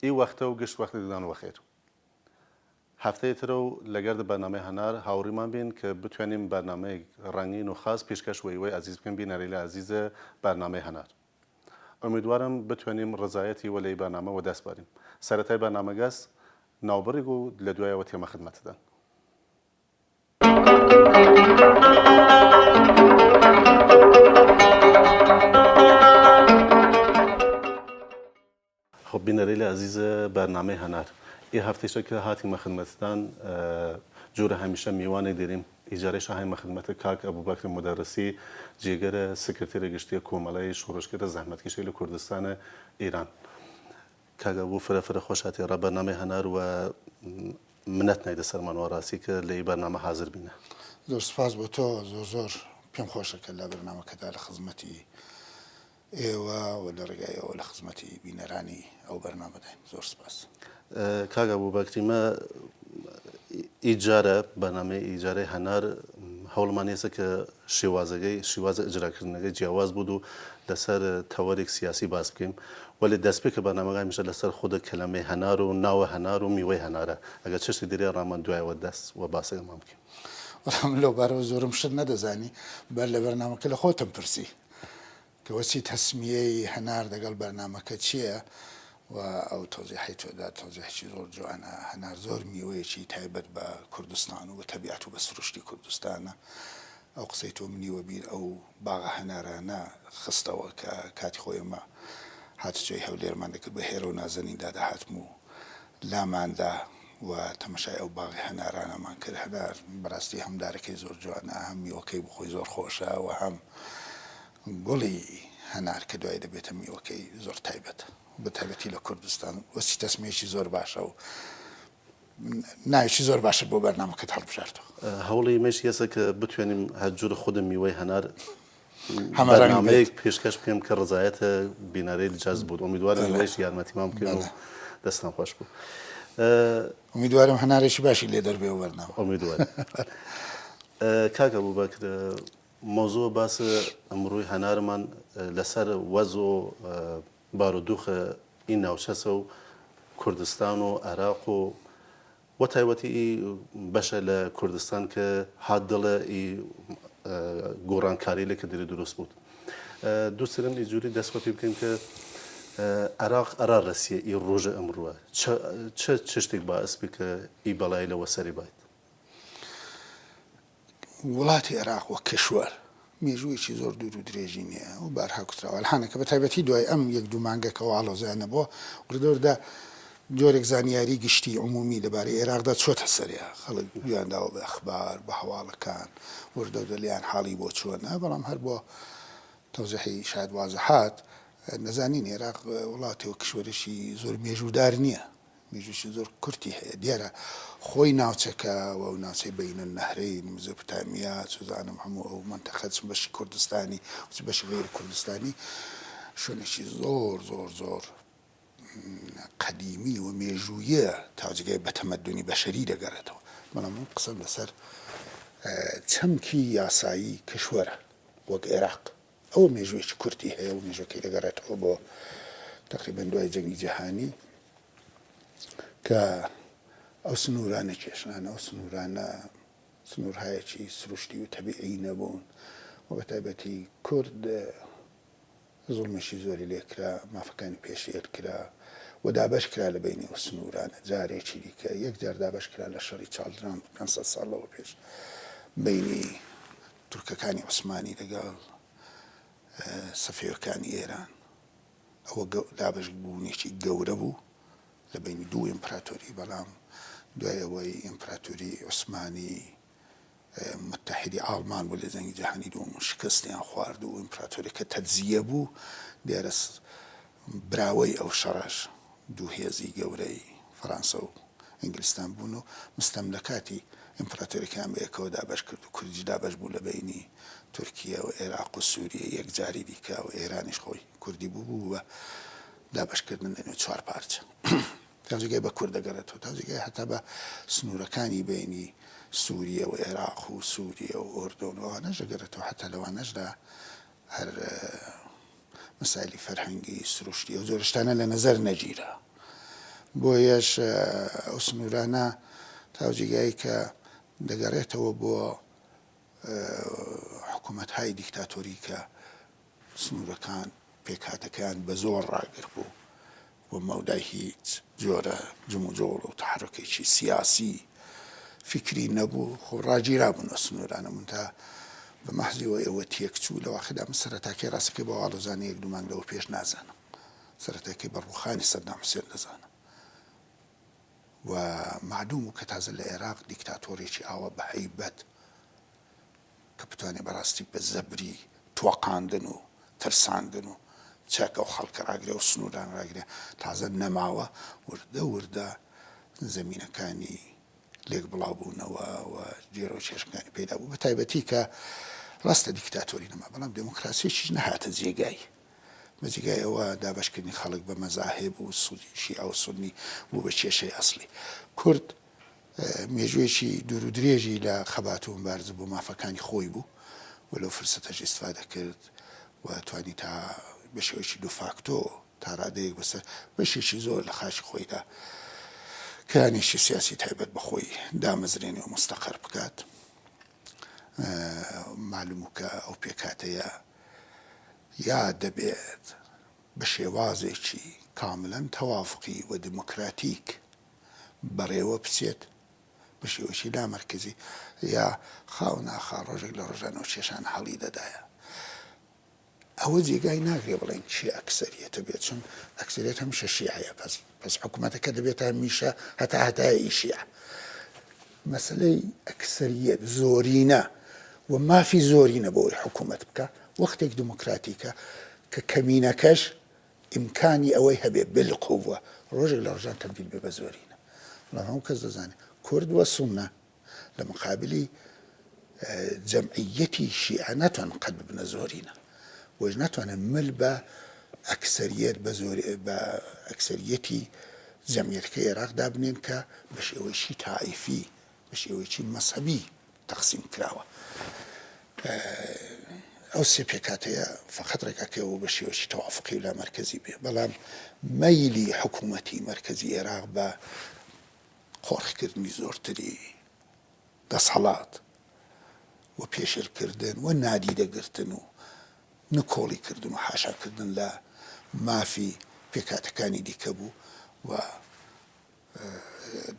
ای وقت و گشت وقت دیدن و خیر. هفته ترو لگرد برنامه هنر هاوریمان بین که بتوانیم برنامه رنگین و خاص پیشکش وی عزیز بکن بینەرێلی عزیز برنامه هنر. امیدوارم بتوانیم رضایتی ولی برنامه و دست باریم. سرتای برنامه گس نوبرگو لدوای و تیم خدمت دن. خب بینەرێلی عزیز برنامه هنر. این هفته که هاتیم خدمتتان جور همیشه میوانه دیریم اجاره شاه خدمت کاک ابوبکر مدرسی جیگر سکرتیر گشتی کوملای شورشگر زحمتکش ایل کردستان ایران کاک ابو فرفر خوشاتی را برنامه هنر و منت نید سرمان و راسی که لی برنامه حاضر بینه زور سپاس بۆ تۆ زۆر پێم خۆشە کە لە بەرنامەکەدا لە خزمەتی ئێوە و لە ڕێگایەوە لە خزمەتی بینەرانی ئەو بەرنامەداین زۆر سپاس. کاک ابوبکری ما ایجاره برنامه ایجاره هنر هەوڵمانێسە کە شێوازە ئجراکردنەکەی جیاواز بود و لەسەر تەوەرێک سیاسی باس بکەیم ولی دەستپێک کە بەرنامەکە هەمیشە لەسەر خودە کەلەمەی هەنار و ناوە هەنار و میوەی هەنارە ئەگەر چشتی دیرێ ڕامان دوایەوە دەست و باسەکەمان بکەین. وەڵام لەو بارەوە زۆرم شت نەدەزانی بەر لە بەرنامەکە لە خۆتم پرسی کە وەچی تەسمیەی هەنار دەگەڵ بەرنامەکە چییە و ئەو تۆزیحی تۆدا تۆزیحی زۆر جوانە هەنار زۆر میوەیەکی تایبەت بە کوردستان و بە تەبیعەت و بە سروشتی کوردستانە ئەو قسەی تۆ منیوە بیر ئەو باغە هەنارانە خستەوە کە کاتی خۆی ئەمە هاتوچۆی هەولێرمان دەکرد بە هێرە و نازەنیندا داهاتم و لاماندا و تەمەشای ئەو باغی هەنارانەمان کرد هەنار بەڕاستی هەمدارەکەی زۆر جوانە هەم میوەکەی بخۆی زۆر خۆشە و هەم گوڵی هەنار کە دوای دەبێتە میوەکەی زۆر تایبەتە بە تایبەتی لە کوردستان وەسی تەسمیەیەکی زۆر باشە و ناوێکی زۆر باشە بۆ بەرنامەکەت هەڵبژاردەوە. هەوڵی مەش هێسە کە بتوانیم هەرجوور خودم میوەی هەنار برنامەیەک پێشکەش بکەم کە ڕزایەتە بینەرەی جەز بود. ئومیدوارم لەش یارمەتیمان بکەن و دەستان خۆش بوو. ئومیدوارم هەنارێکی باشی لێ دەربێ و بەرنامە. ئومیدوارم. کاک ئەبوبەکر مۆزوع باس ئەمڕۆی هەنارمان لەسەر وەز و بارودۆخە این ناوچەسە و کوردستان و عێراق و تایبەتی بەشە لە کوردستان کە هات دڵە گۆڕانکاری لێ کە دیری دروست بود. دووسرم ئیجووری دەست بە پێ بکەین کە عێراق ئەرا ڕەسیە ئی ڕۆژە ئەمڕۆوە چ شتێک باعث بێ کە ئی بەڵای لەوە سەری بایت. وڵاتی عێراق وەک کەشوەر مێژوویەکی زۆر دوور و درێژی نییە و بارها کوتراوە هەنەکە بە تایبەتی دوای ئەم یەک دوو مانگەکەەوە ئاڵۆزیانە بۆ وردۆردا جۆرێک زانیاری گشتی عمومی لەبارەی عێراقدا چۆتە سەریا خەڵک گویانداوە بە ئەخبار بە هەواڵەکان وردۆدە لیان حاڵی بۆ چۆنە بەڵام هەر بۆ تەوزیحی شاید وازەحات نەزانین عێراق وڵاتێەوە کشوەرێکی زۆر مێژوودار نییە مێژووی زۆر کورتی هەیە دیارە خۆی ناوچەکە و ئەو ناوچەی بەینە نەهرەی مزۆپۆتامیا چۆزانم هەموو ئەو مەنتەقەت بەشی کوردستانی و بەشی غێری کوردستانی شوێنێکی زۆر قەدیمی و مێژوویە تاجگای بە تەمەدونی بەشەری دەگەڕێتەوە بەڵام ئەم قسەم لەسەر چەمکی یاسایی کشوەرە وەک عێراق ئەو مێژوویەکی کورتی هەیە و مێژوەکەی دەگەڕێتەوە بۆ تقریبا دوای جەنگی جیهانی کە ئەو سنوورانە کێشانە ئەو سنوورانە سنوورهایەکی سروشتی و تەبیعی نەبوون و بە تایبەتی کورد زوڵمێکی زۆری لێکرا مافەکانی پێشێر کرا و دابەش کرا لە بینی ئەو سنوورانە جارێکی دیکە یەک جار دابەش کرا لە شەڕی چاڵدران 500 ساڵەوە پێش بینی تورکەکانی عوسمانی لەگەڵ سەفێوەکانی ئێران ئەوە دابەش بوونێکی گەورە بوو لە بینی دوو ئیمپراتۆری بەڵام دوای ئەوەی ئیمپراتۆری عوسمانی متحدی ئاڵمان بوو لە جەنگی جیهانی دووەم شکستیان خوارد و ئیمپراتۆریەکە تەجزیە بوو دیارە براوەی ئەو شەڕەش دوو هێزی گەورەی فەرانسە و ئینگلیستان بوون و مستەملەکاتی ئیمپراتۆریەکان بەیەکەوە دابەش کرد و کوردیش دابەش بوو لە بینی تورکیا و عێراق و سووریە یەکجاری دیکە و ئێرانیش خۆی کوردی بوو بە دابەشکردن لەنێو چوار پارچە تاجگای بە کورد دەگەڕێتەوە تاجگای هەتا بە سنوورەکانی بینی سووریە و عێراق و سووریە و ئۆردۆن و ئەوانەش دەگەڕێتەوە هەتا لەوانەشدا هەر مسائلی فەرهەنگی سروشتی و زۆر شتانە لە نەزەر نەگیرە بۆیەش ئەو سنوورانە تاوجێگایی کە دەگەڕێتەوە بۆ حکوومەت‌های دیکتاتۆری کە سنوورەکان پێکهاتەکان بە زۆر ڕاگر بوو بۆ مەودای هیچ جۆرە جم و جۆڵ و تحرکێکی سیاسی فکری نەبوو خۆ ڕاگیرا بوون ئەو سنوورانە من تا بە مەحزیەوە ئێوە تێکچوو لە واخدا من سەرەتاکەی ڕاستەکەی بە واڵۆزانە یەک دوو مانگ لەوە پێش نازانم سەرەتاکەی بە ڕووخانی سەدام حوسێن دەزانم و معلوم و کە تازە لە عێراق دیکتاتۆرێکی ئاوە بە هەیبەت کە بتوانێت بەڕاستی بە زەبری تۆقاندن و ترساندن و چاکە و خەڵکە ڕاگرێ و سنووران ڕاگرێ تازە نەماوە وردە وردە زەمینەکانی لێک بڵاو بوونەوە و جێرە و چێشکانی پێدا بوو بە تایبەتی کە ڕاستە دیکتاتۆری نەما بەڵام دموکراسیەکیش نەهاتە جێگای بە جێگای ئەوە دابەشکردنی خەڵک بە مەزاهب و شیعە و سونی بوو بە کێشەی ئەسڵی کورد مێژوێکی دوور و درێژی لە خەبات و مبارز بۆ مافەکانی خۆی بوو و لەو فرسەتەش ئیستفادە کرد و توانی تا بە شێوەیەکی دو فاکتۆ تا ڕادەیەک بەسەر بەشێکی زۆر لە خاشی خۆیدا کەرانێکی سیاسی تایبەت بەخۆی دامەزرێنێ و مستەقەر بکات معلوم کە ئەو پێکاتەیە یا دەبێت بە شێوازێکی کاملەن تەوافقی و دموکراتیک بەڕێوە بچێت بە شێوەیەکی لامەرکزی یا خاو ناخا ڕۆژێک لە ڕۆژانەوە کێشان هەڵی دەدایە ئەوە جێگای ناگرێ بڵێن چی ئەکسەریەتە بێت چون ئەکسەریەت هەمیشە شیعەیە پس حکوومەتەکە دەبێت هەمیشە هەتای شیعە مەسلەی ئەکسەریەت زۆرینە و مافی زۆرینە بۆی حکوومەت بکە وەختێک دموکراتیکە کە کەمینەکەش ئیمکانی ئەوەی هەبێ بالقووە ڕۆژێک لە ڕۆژان تەبدیل بێ بە زۆرینە بەڵام هەموو کەس دەزانێت کورد وە سونە لە مقابلی جەمعیەتی شیعە ناتوانن قەت ببنە زۆرینە وەش ناتوانن مل بە ئەکسەریەت بە ئەکسەریەتی جەمعیەتەکەی عێراقدا بنێن کە بە شێوەیەکی تائیفی بە شێوەیەکی مەسەبی تەقسیم کراوە ئەو سێ پێکاتەیە فقط ڕێگاکەوە بە شێوەیەکی تەوافقی و لامەرکەزی بێ بەڵام مەیلی حکوومەتی مەرکەزی عێراق بە قۆڕکردنی زۆرتری دەسەڵات و پێشێرکردن و نادیدەگرتن و نکۆڵیکردن و حاشاکردن لە مافی پێکاتەکانی دیکە بوو و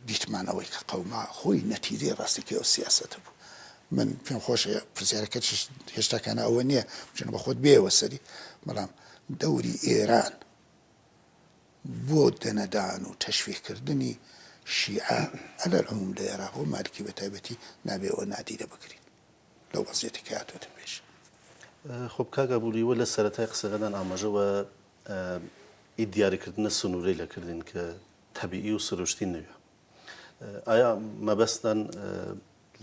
دیتمانەوەی کە قەوما خۆی نەتیجەی ڕاستیکەی ئەو سیاسەتە بوو من پێم خۆشە پرسیارەکە هێشتاکانە ئەوە نییە بچێنە بە خۆت بێوە سەری بەڵام دەوری ئێران بۆ دەنەدان و تەشویقکردنی شیعە ئەلەل عموم لە عێراق و مالکی بە تایبەتی نابێەوە نادیدە بکرین لەو وەزیەتی کە هاتوۆتە پێش خب کاگا بووریوە لە سەرەتای قسەکەدان ئاماژەوە ئیدیاریکردنە سنوورەی لەکردین کە تەبیعی و سروشتی نەوێ ئایا مەبەستان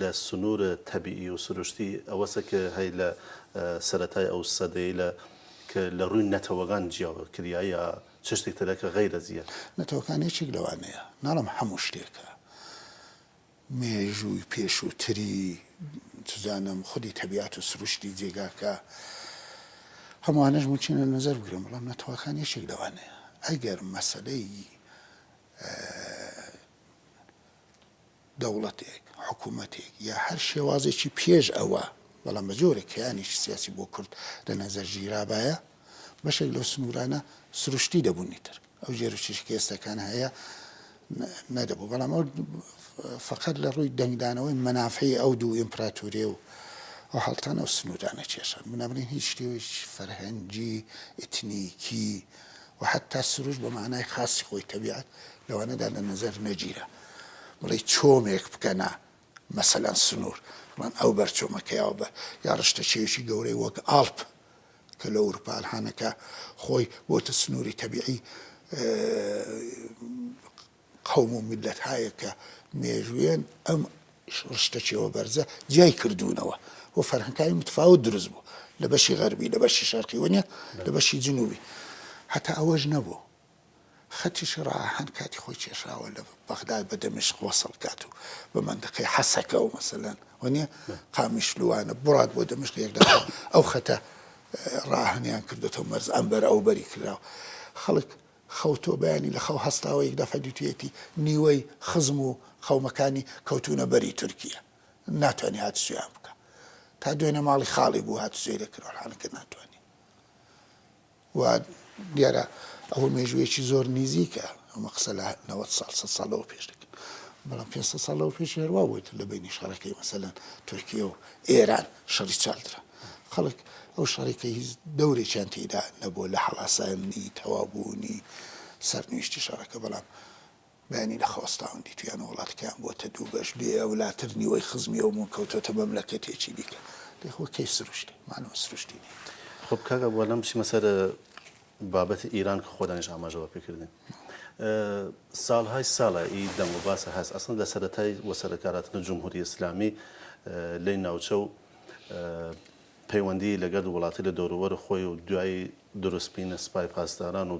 لە سنوورە تەبیعی و سروشتی ئەوەسە کە هەی لە سەرەتای ئەو سەدەی کە لە ڕووی نەتەوەگان جیاوە کردیا یا چ شتێک ترە کە غەیرە زیاد نەتەوەکانێکێک لەوانەیە ناڵم هەموو شتێکە مێژووی پێشووتری تزانم خودی تەبیعات و سروشتی جێگاکە هەمووانەش موچینە نەزەر بگرم بەڵام نەتەوەکانێکێک لەوانەیە ئەگەر مەسەلەی دەوڵەتێک حکوومەتێک یا هەر شێوازێکی پێش ئەوە بەڵام بە جۆرێک کەیانیش سیاسی بۆ کورد لە نەزەر ژیرابایە بەشێک لەو سنوورانە سروشتی دەبوونی تر ئەو جێر و چێشکی ئێستاکان هەیە نەدەبوو بەڵام ئەو فقط لە ڕووی دەنگدانەوەی مەنافعی ئەو دوو ئیمپراتۆریە و ئەو هەڵتانە و سنوورانە کێشان بنابراین هیچ شتێوەی فەرهەنگی ئتنیکی و حتا سروش بە معنای خاصی خۆی تەبیعەت لەوانەدا لە نەزەر نەگیرە بڵێ چۆمێک بکەنە مەسەلەن سنوور بڵێن ئەو بەرچۆمەکەیەوە بە یا ڕشتە چێویشی گەورەی وەک ئاڵپ کە لە ئەوروپا هەڵهانەکە خۆی بۆتە سنووری تەبیعی قەوم و میلەت‌هایە کە مێژوویان ئەم ڕشتەچێوە بەرزە جای کردوونەوە و فەرهەنگەکانی متفاوت دروست بوو لە بەشی غەربی لە بەشی شەرقی وەنیە لە بەشی جنوبی هەتا ئەوەش نەبوو خەتیش ڕاهەن کاتی خۆی کێشاوە لە بەغداد بە دەمشق وەسڵ کات و بە مەندەقەی حەسەکە و مەسەلەن وەنیە قامیشلوانە بڕات بۆ دەمشق یەک دەفە ئەو خەتە ڕاهەنیان کردێتەوە مەرز ئەمبەر ئەو بەری کراوە خەڵک خەوتۆ بەیانی لە خەو هەستاوەیەک دەفەدوتێتی نیوەی خزم و خەومەکانی کەوتونە بەری تورکیا ناتوانانی هات سویان بکە تا دوێنە ماڵی خاڵی بوو هات سوێ لەکردەوە حالەکە ناتوانانی و دیارە ئەوە مێژوویەکی زۆر نزیکە ئەمە قسە لە 90 ساڵ 100 ساڵەوە پێش دەکەن بەڵام 500 ساڵەوە پێش هێروا بوویت لە بینی شەڕەکەی مەسەلەن تورکیا و ئێران شەڕی چاڵدرا خەڵک ئەو شەڕێکە هیچ دەورێکیان تێدا نەبووە لە هەڵاسانی تەوابوونی سەرنوشتی شەڕەکە بەڵام بەیانی لە خۆستاوندی تویان وڵاتەکەیان بۆتە دوو بەش لێ ئەولاتر نیوەی خزمی ئەومون کەوتۆتە مەملەکەتێکی دیکە دەخۆ کەی سروشتی مانەوە سروشتی نیت خب کاکە بۆ لەم بچمە سەر بابەتی ئیران کە خۆدانیش ئاماژەوە پێکردین ساڵهای ساڵە ئی دەنگ و باسە هەست ئەسڵ لە سەرەتای وەسەرکاراتنە جمهوری ئیسلامی لەی ناوچە و پەیوەندی لەگەڵ وڵاتی لە دەوروبەر خۆی و دوای دروستبینە سپای پاسداران و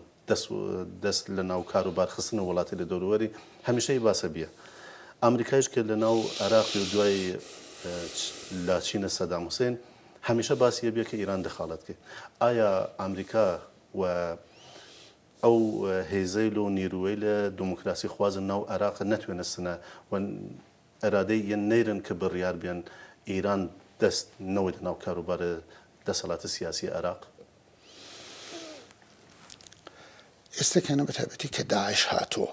دەست لە ناو کار و بارخستن و وڵاتی لە دەوروبەری هەمیشەی باسە بیە ئەمریکایش کرد لە ناو عێراقی و دوای لاچینە سەدام حوسێن هەمیشە باسیە بێ کە ئیران دەخاڵەت کرد ئایا ئەمریکا و ئەو هێزەیل و نیروەی لە دموکراسی خوازن ناو عێراق نەتوێنەستنە و ئەرادەی یەن نەیرن کە بڕیار بێن ئیران دەست نەوەی ناو کاروبارە دەسەڵاتە سیاسی عێراق ئێستا کەنە بەتایبەتی کە داعش هاتووە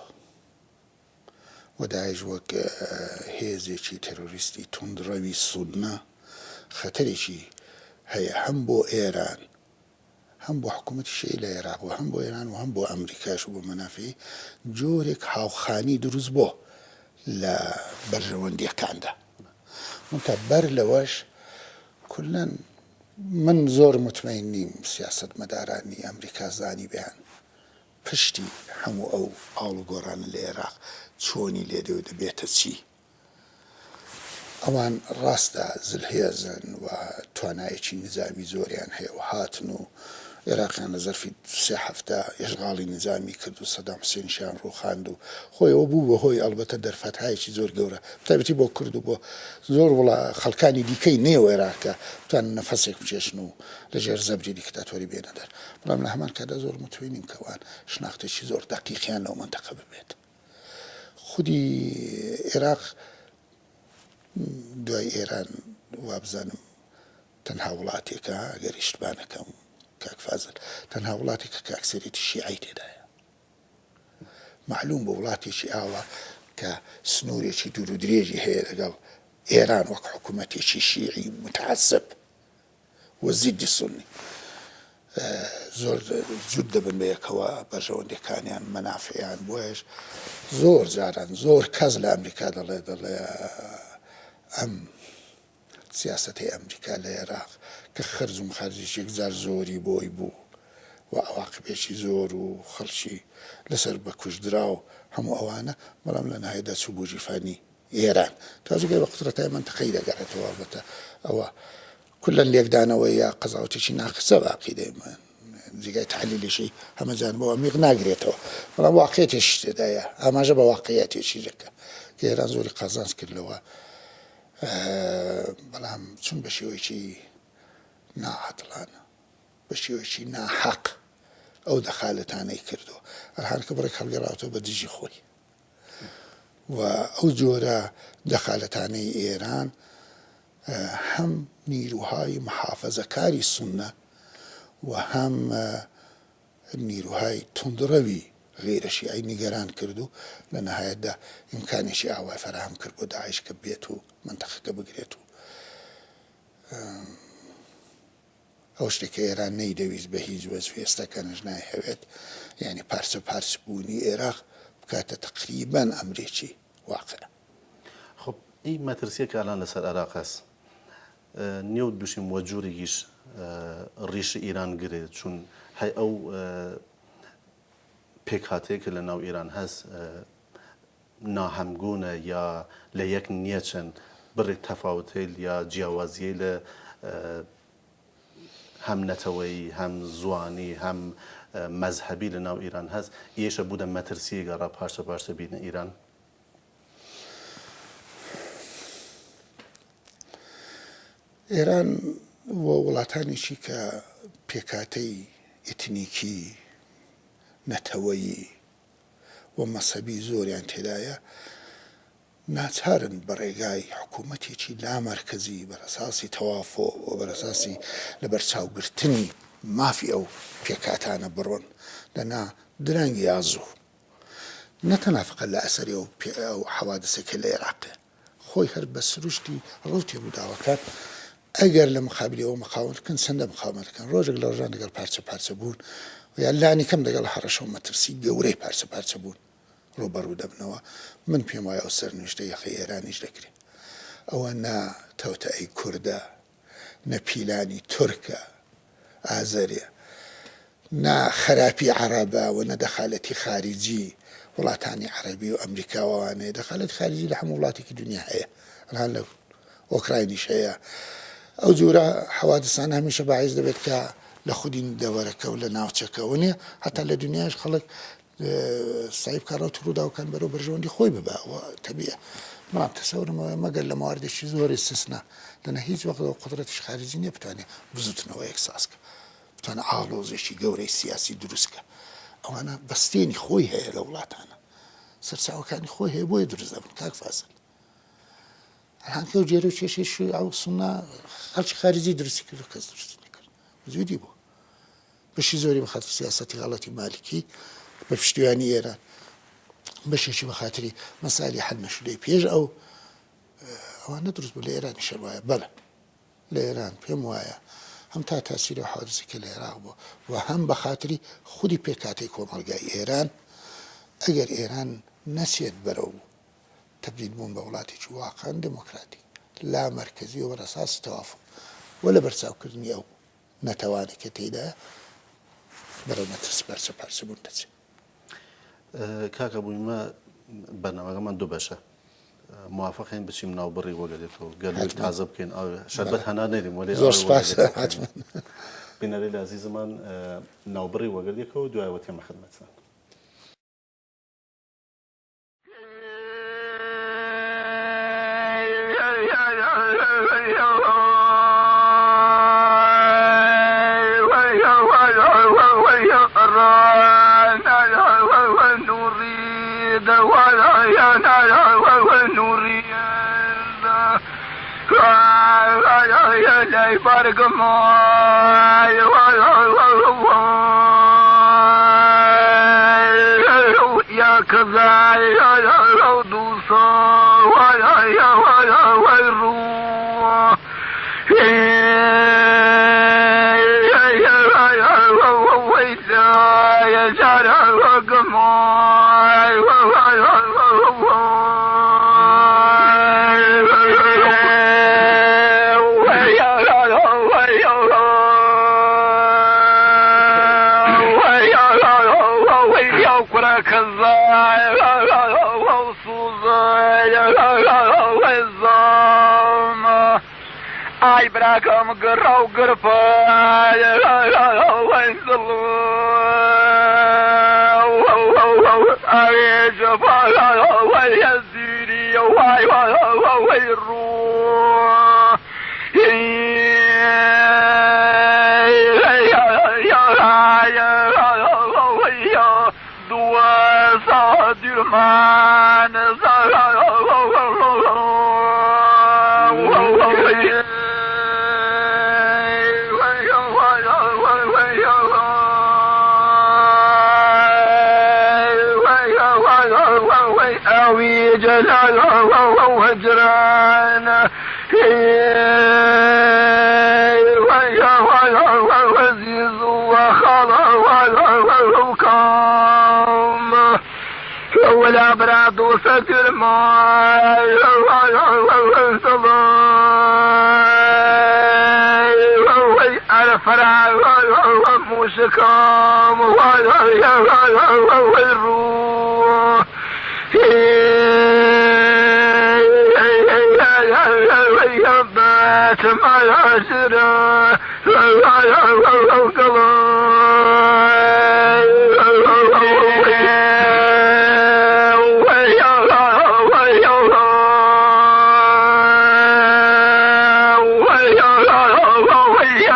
و داعش وەک هێزێکی تەرۆریستی توندڕەوی سوودنە خەتەرێکی هەیە هەم بۆ ئێران هەم بۆ حکوومەتی شیعی لە عێراق و هەم بۆ ئێران و هەم بۆ ئەمریکاش و بۆ مەنافعی جۆرێک هاوخانی دروست بۆ لە بەرژەوەندیەکاندا منتە بەر لەوەش کولەن من زۆر مطمئن نیم سیاسەتمەدارانی ئەمریکا زانی بیان پشتی هەموو ئەو ئاڵ و گۆڕانە لە عێراق چۆنی لێدەوە دەبێتە چی ئەوان ڕاستە زلهێزن و توانایەکی نظامی زۆریان هەیە و هاتن و عێراقیان لە زەرفی سێ هەفتە ئێژغاڵی نظامی کرد و سەدام حوسێنیشیان ڕووخاند و خۆیەوە بوو بەهۆی ئەلبەتە دەرفەتهایەکی زۆر گەورە تایبەتی بۆ کرد و بۆ زۆر وڵا خەڵکانی دیکەی نێوە عێراقە بتوان نەفەسێک بچێشن و لەژێر زەبری دیکتاتۆری بێنە دەر بەڵام لە هەمان کادا زۆر متوێنین کەوان شناختێکی زۆر دەقیقیان لەو منتەقە ببێت خودی عێراق دوای ئێران وابزانم تەنها وڵاتێکە ئەگەر ئیشتبانەکەم کاک فازل تەنها وڵاتێکە کە ئەکسەرێتی شیعی تێدایە معلوم بە وڵاتێکی ئاوە کە سنوورێکی دوور و درێژی هەیە لەگەڵ ئێران وەک حکوومەتێکی شیعی متعسب و زیدی سنی زۆر جود دەبن بەیەکەوە بەرژەوەندەکانیان مەنافعیان بۆیش زۆر جاران زۆر کەس لە ئەمریکا دەڵێ ئەم سیاسەتی ئەمریکا لە عێراق کە خرج و مخارجێکی جار زۆری بۆی بوو و عواقبێکی زۆر و خەڵکی لەسەر بەکوژدرا و هەموو ئەوانە بەڵام لە نهایەدا چوو بۆ ژیفانی ئێران تازەگەی بە قدرەتای منتەقەی دەگەڕێتەوە ئەلبەتە ئەوە کولەن لێکدانەوەی یا قەزاوتێکی ناقسە بە عەقیدەی من جێگای تحلیلیشی هەمەجان بۆ عەمیق ناگرێتەوە بەڵام واقعیەتێکی تێدایە ئاماژە بە واقعیەتێکی دەکە کە ئێران زۆری قازانج کردەوە بەڵام چون بە شێوەیەکی ناعەدڵانە بە شێوەیەکی ناحەق ئەو دەخالەتانەی کردو هەرهان کە بڕێک هەڵگەڕاوەتەوە بە دژی خۆی و ئەو جۆرە دەخالەتانەی ئێران هەم نیروهای محافەزەکاری سونە و هەم نیروهای توندڕەوی غیرە شیعی نیگەران کرد و لە نەهایەتدا ئیمکانێکی ئاوای فەراهم کرد بۆ داعش کە بێت و منتەقەکە بگرێت و ئەو شتێکە ئێران نەیدەویست بە هیچ وەجه ئێستاکانش نایهەوێت یعنی پارچە پارچ بوونی عێراق بکاتە تەقریبەن ئەمرێکی واقع خب ئی مەترسیە کە ئالان لەسەر عێراق هەست نێو دووشیم وە جوورێکیش ڕیشی ئیران گرێت چون هەی ئەو پێکهاتەیەکە لە ناو ئیران هەست ناهەمگونە یا لە یەک نیەچن بڕێک تەفاوتێل یا جیاوازیە لە هەم نەتەوەی هەم زوانی هەم مەزهەبی لە ناو ئیران هەست ئێشە بوودە مەترسیە گەڕا پاشە پاشە بینە ئیران ئێران وڵاتانێکی کە پێکاتەی ئتنیکی نەتەوەیی و مەسەبی زۆریان تێدایە ناچارن بە ڕێگای حکوومەتێکی لامەرکەزی بەرەساسی تەوافۆ و بەرەساسی لەبەرچاوگرتنی مافی ئەو پێکاتانە بڕۆن لەنا درەنگی یازوو نەتەنیا فقط لە ئەسەری ئەو حەوادسێکە لە عێراقێ خۆی هەر بە سروشتی ڕوو تێبووداوەکات ئەگەر لە مقابلی ئەو مقاومەتکن چەندە مقاومەتەکەن ڕۆژێک لە ڕۆژان لەگەڵ پارچە بوون و یا لانی کەم لەگەڵ هەڕەشە و مەترسی گەورەی پارچە بوون ڕوبەڕوو دەبنەوە من پێم وایە ئەو سەرنوشتە یەخی ئێرانیش دەکرێت ئەوە نا تەوتەعی کووردە نە پیلانی تورکە ئازەرێ نا خراپی عەرەبە و نە دەخالەتی خارجی وڵاتانی عەرەبی و ئەمریکاوانەیە دەخالەتی خارجی لە هەموو وڵاتێکی دنیا هەیە هەر لە ئۆکراینیش هەیە ئەو جۆرە حەوادسان هەمیشە باعث دەبێت کە لە خودی دەوەرەکە و لە ناوچەکەەوە نیە هەتا لە دنیاش خەڵک سایب کارڕەوت ڕووداوکان بەرەو بەرژەوەندی خۆی ببەوە تەبیە بەڵام تەسەورمەوە مەگەر لە مواردێکی زۆری سسنا لەنە هیچ وەختەوە قودرەتیش خارجی نییە بتوانێت بزوتنەوە یەکساسکە بتوانە ئاڵۆزێکی گەورەی سیاسی دروستکە ئەوانە بەستێنی خۆی هەیە لە وڵاتانە سەرچاوەکانی خۆی هەیە بۆیە دروست دەبن کاک فازل هەڵانکە و جێرە و کێشەی ئەو سونا خەڵکی خارجی درستی کرد و کەس درستی نەکرد زودی بوو بەشی زۆری بەخاتر سیاسەتی غەڵەتی مالکی بە پشتیوانی ئێران بەشێکی بەخاتری مەسالی حەل نەشودەی پێش ئەوانە دروست بوو لە ئێرانی شەر وایە بەڵێ لە ئێران پێم وایە هەم تا تاسیری حادسێکە لە عێراق بووە و هەم بەخاتری خودی پێکاتی کۆمەڵگای ئێران ئەگەر ئێران نەچێت بەرەو تبدیل بوون بە وڵاتێکی واقعا دموکراتی لا مەرکەزی و بەرەساسی تەوافق و لە بەرچاوکردنی ئەو نەتەوانێکە تێدایە بەرەو مەترسی پارچە بوون دەچێت کاکە بوویمە بەرنامەکەمان دوو بەشە موافقین بچیم ناوبڕی وەگەدێتەوە گەلوی تازە بکەین شەربەت هەنا نێریم وەلی زۆر سپاس حتما بینەرەی عەزیزمان ناوبڕی وەگەردێکەوە دوایەوە تێمە خدمەتتان يا كذا يا دوسا يا الروح يا جارة وقماي اي براكم قرا وقرفا وانزلوا اي جفا ويزيري ويروح يا دوا صادر مان جلال وهجران وعزيز وخلا وكام ولا براد وستر ما الفرع وموسكام والروح يا بات ما يسرى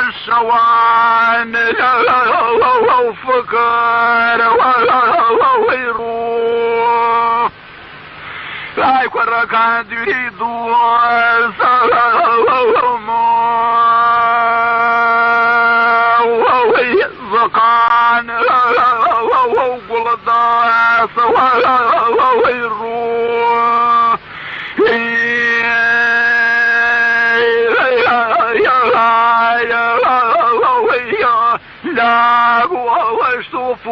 الشوان فكر ويروح لا يكون كان يريد زقان وقل الداس ويروح لا واشوف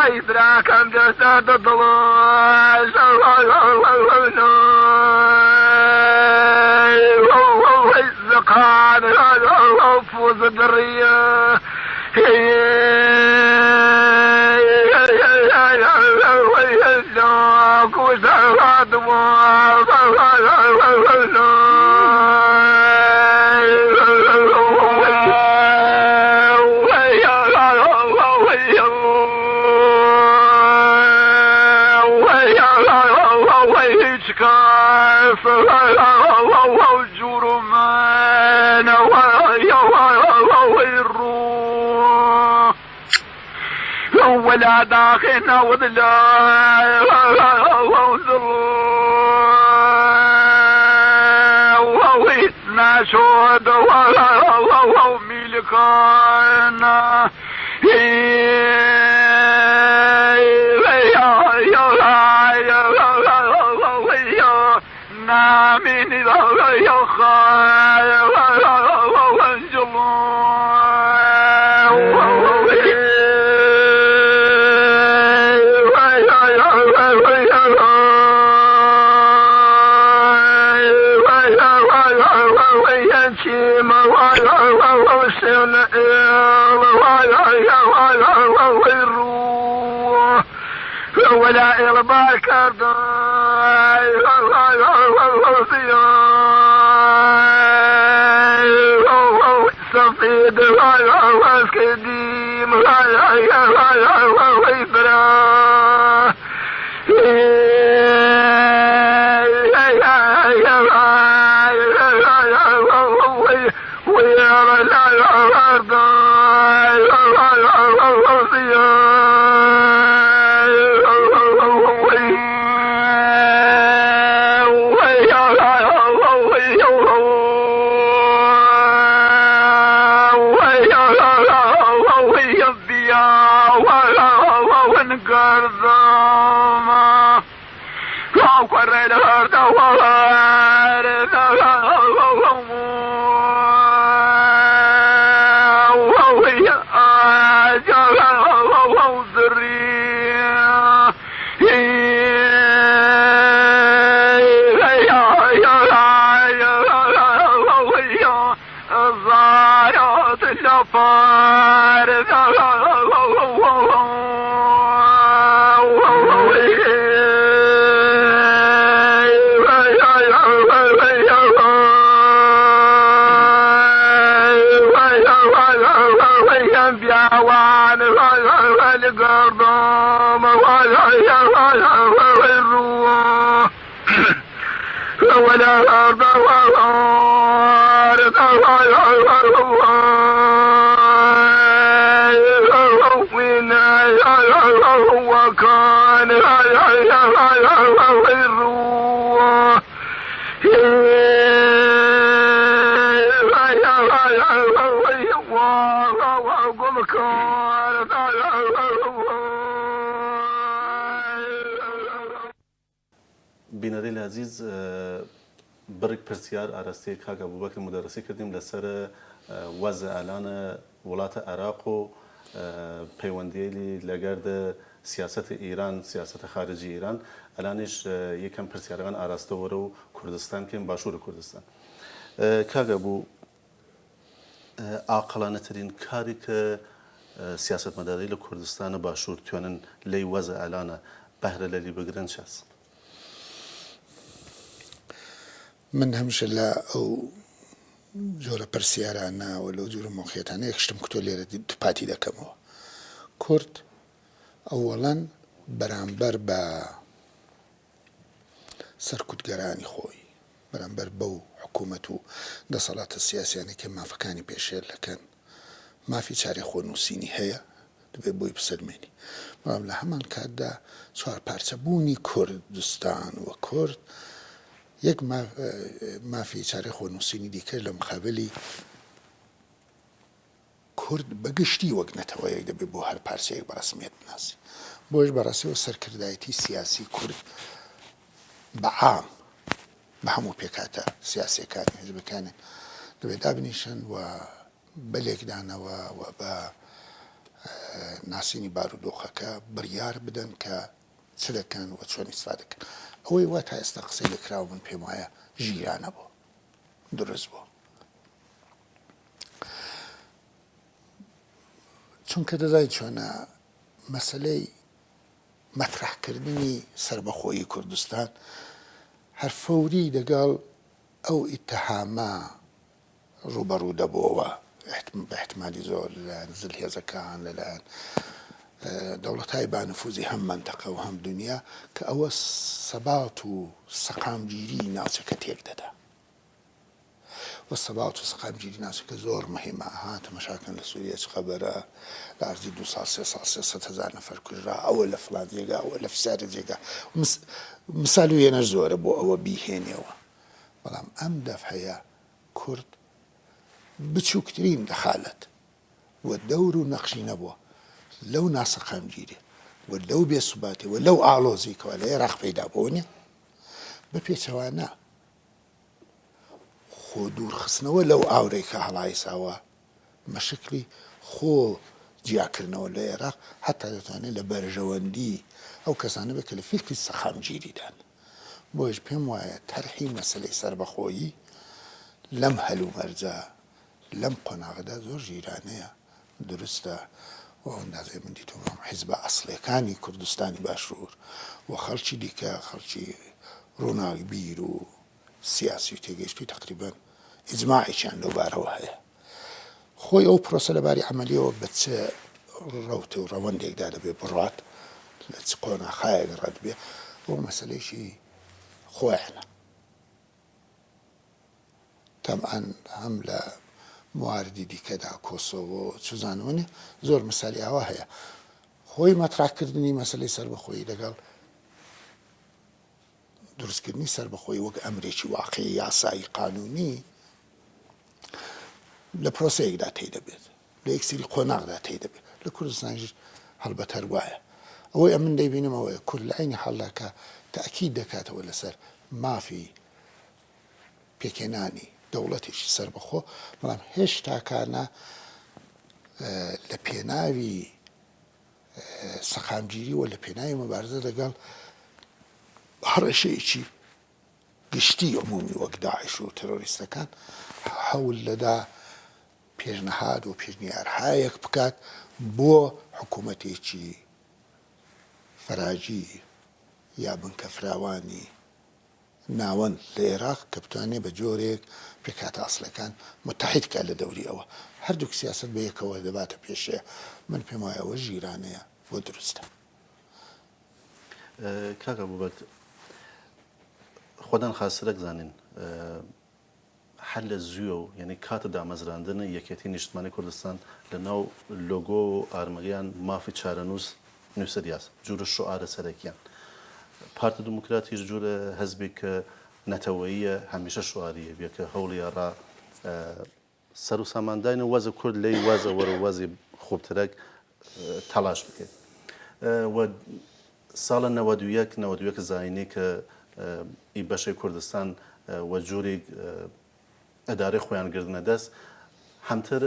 إدراك أم جسد الضلاش الزقان فوز الدرية وسعاد وجرمان ويروح ولا داخلنا وضلا وإثنى شهد وملكانا من يخاف ولا إرباك سفيد واسكديم وإبرا ويرى الأرض ولا أرض وكان بینەرەی عزیز بڕێک پرسیار ئاراستەیە کاک ئەبوبەکر مدەرسی کردیم لەسەر وەزە ئەلانە وڵاتە عێراق و پەیوەندیەی لەگەردە سیاسەتی ئیران سیاسەتە خارجی ئیران ئەلانیش یەکەم پرسیارەکان ئاراستەوەرە و کوردستان کەم باشووری کوردستان کاک ئەبوو عاقلانەترین کاری کە سیاسەتمەداری لە کوردستانە باشوور توێنن لەی وەزە ئەلانە بەهرە لەلی بگرن چاس من هەمیشە لە ئەو جۆرە پرسیارانەوە لەو جۆرە مۆقیەتانە یەکشتم کە تۆ لێرە پاتی دەکەمەوە. کورد ئەوەڵەن بەرامبەر بە سەرکوتگەرانی خۆی، بەرامبەر بەو حکوومەت و دەسەڵاتە سیاسیانێک کە مافەکانی پێشێر دەکەن، مافی چارەی خۆنووسینی هەیە، دەبێت بۆی بسەلمێنی. بەڵام لە هەمان کاتدا چوار پارچەبوونی کوردستان و کورد یەک مافی چارەی خۆنووسینی دیکە لە مخابلی کورد بەگشتی وەک نەتەوەیەک دەبێت بۆ هەر پارچەیەک بەڕسمیەت بناسی. بۆش بەڕاستیەوە سەرکردایەتی سیاسی کورد بەعام بە هەموو پێکاتە سیاسیەکانی حزبەکانی دەبێت دابنیشن و بەلێکدانەوە و بە ناسینی بارودۆخەکە بڕیار بدەن کە چ دەکەن و چۆن ئیسفادە دەکەن. ئەوەی وا تا ئێستا قسەی لەکراوە من پێم وایە ژیرانە بوو، دروست بوو. چونکە دەزای چۆنە مەسەلەی مەترحکردنی سربەخۆیی کوردستان هەر فەوری دەگەڵ ئەو ئیتتهامە ڕوبەڕوو دەبووەوە بە احتمالی زۆر لەلایەن زلهێزەکان، لەلایەن دەوڵەتهای بانفوزی هەم مەنتەقە و هەم دنیا کە ئەوە سەبات و سەقامگیری ناوچەکە تێک دەدا. و سەبات و سەقامگیری ناوچەکە زۆر مهمە. تەماشاکەن لە سووریا چ خەبەرە، لە عەرزی 2 ساڵ 3 ساڵ 300,000 نەفەر کوژرا، ئەوە لە فڵان جێگا، ئەوە لە فسارە جێگا. مثال و هێنەر زۆرە بۆ ئەوە بیهێنێەوە. بەڵام ئەم دەفعەیە کورد بچووکترین دەخالەت و دەور و نەقشی نەبووە لەو ناسەقامگیری و لەو بێسوباتی و لەو ئاڵۆزیکەوە لە عێراق پەیدا بووە نیە بە پێچەوانە خۆ دوورخستنەوە لەو ئاورەی کە هەڵایساوە مەشکلی خۆ جیاکردنەوە لە عێراق هەتا دەتوانێت لە بەرژەوەندی ئەو کەسانە بێت کە لە فکری سەقامگیریدان. بۆیش پێم وایە تەرحی مەسەلەی سەربەخۆیی لەم هەلومەرجە لەم قۆناغدا زۆر ژیرانەیە، دروستە. و ئەندازێ من دیتەوە حیزبە ئەسڵیەکانی کوردستانی باشوور و خەڵکی دیکە، خەڵکی ڕووناکبیر و سیاسی و تێگەیشتوی تقریبان ئیجماعیشیان لەو بارەوە هەیە. خۆی ئەو پرۆسە لەباری عەمەلیەوە بە چ ڕەوتە و ڕەوەندێکدا دەبێ بڕات، لە چ قۆناغایەک ڕەت بێ، بۆ مەسەلەیشی خۆیانە. تەمەن هەم لە مواردی دیکەدا کۆسۆڤۆ چزانوانێ زۆر مەسالی ئاوا هەیە. خۆی مەترحکردنی مەسەلەی سەربەخۆیی لەگەڵ دروستکردنی سەربەخۆیی وەک ئەمرێکی واقعی یاسایی قانونی لە پرۆسەیەکدا تێی دەبێت، لە یەکسری قۆناغدا تێی دەبێت. لە کوردستانیش هەڵبەت هەر وایە. ئەوەی ئەمن دەیبینمەوەی کورد لە عینی حەڵەکە تەئکید دەکاتەوە لەسەر مافی پێکێنانی دەوڵەتێکی سەربەخۆ، بەڵام هێشتاکانە لە پێناوی سەقامگیری و لە پێناوی مەبارزە لەگەڵ هەڕەشەیەکی گشتی عمومی وەک داعش و تەرۆریستەکان هەوڵ لەدا پێشنەهاد و پێشنیارهایەک بکات بۆ حکوومەتێکی فەراگیر یا بنکە فراوانی ناوەند لە عێراق کە بتوانێت بە جۆرێک پێکاتە ئەسڵەکان متحیدکە لە دەوری ئەوە. هەردووک سیاست بە یەکەوە دەباتە پێشەیە. من پێم وایە ئەوە ژیرانەیە بۆ دروستە. کاک ئەبوبەکر، خۆدان خاسرەک زانین حل لە زووە و یعنی کاتە دامەزراندنە یەکێتی نیشتمانی کوردستان لە ناو لۆگۆ و ئارمەریان مافی چارەنووس نووسریاس جوورە شعارە سەرەکیان. پارتی دموکراتیش جوورە هەزبێک کە نەتەوەییە هەمیشە شعاریە بێ کە هەوڵی ڕا سەر و سامانداینە وەزە کورد لی وەزە وەرە وەزی خوبترەك تەلاش بکەیت. و ساڵە 91 زاینی کە ئی بەشەی کوردستان و جووری ئەدارەی خۆیان گردنە دەست هەمتر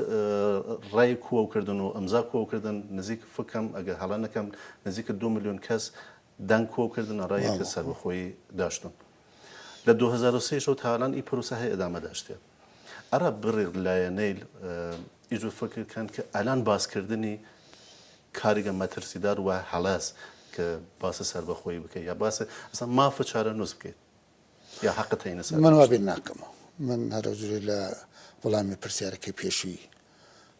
ڕای کۆکردن و ئەمزا کۆکردن نزیک فکەم ئەگە هەڵا نەکەم نزیکە 2 ملیۆن کەس دەنگ کۆکردن ڕایەکە سەربەخۆیی داشتن. لە 2003 تاالان ئی پرۆسە هەیە ئەدامە داشتێ. ئەرە بڕێ لایەنەی ئیجور فکرکەن کە ئەلان باسکردنی کاریگە مەترسیدار و هەڵاس کە باسە سەربەخۆیی بکەیت یا باسە ئەسا مافە چارەنووس بکەیت. یا حقت هینە سەر من وابێ ناکەمەوە. من هەرە زورێ لە وەڵامی پرسیارەکەی پێشووی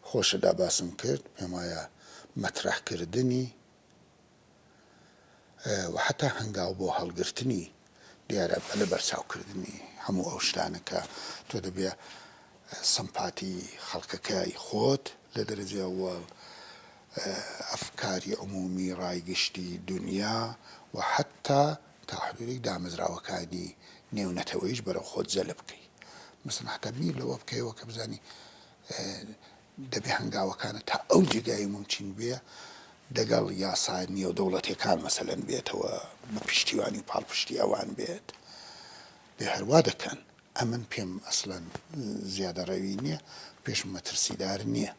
خۆشەدا باسم کرد، پێم وایە مەترەحکردنی و حتا هەنگاو بۆ هەڵگرتنی دیارە لە بەرچاوکردنی هەموو ئەو شتانەکە تۆ دەبێ سمپاتی خەڵکەکەی خۆت لە دەرەجەوە ئەفکاری عمومی ڕایگشتی دنیا و حتا تا حدودێک دامەزراوەکانی نێونەتەوەیش بەرەو خۆت جەلب بکەی. مثلا حتا بیر لەوە بکەیەوە کە بزانی دەبێ هەنگاوەکانە تا ئەو جێگای ممکن بێ دەگەڵ یاسای نیە و دەوڵەتەکان مەسەلەن بێتەوە بە پشتیوانی و پاڵپشتی ئەوان بێت بێ هەروا دەکەن. ئەمن پێم ئەسڵەن زیادە ڕەوی نییە، پێشم مەترسیدار نییە.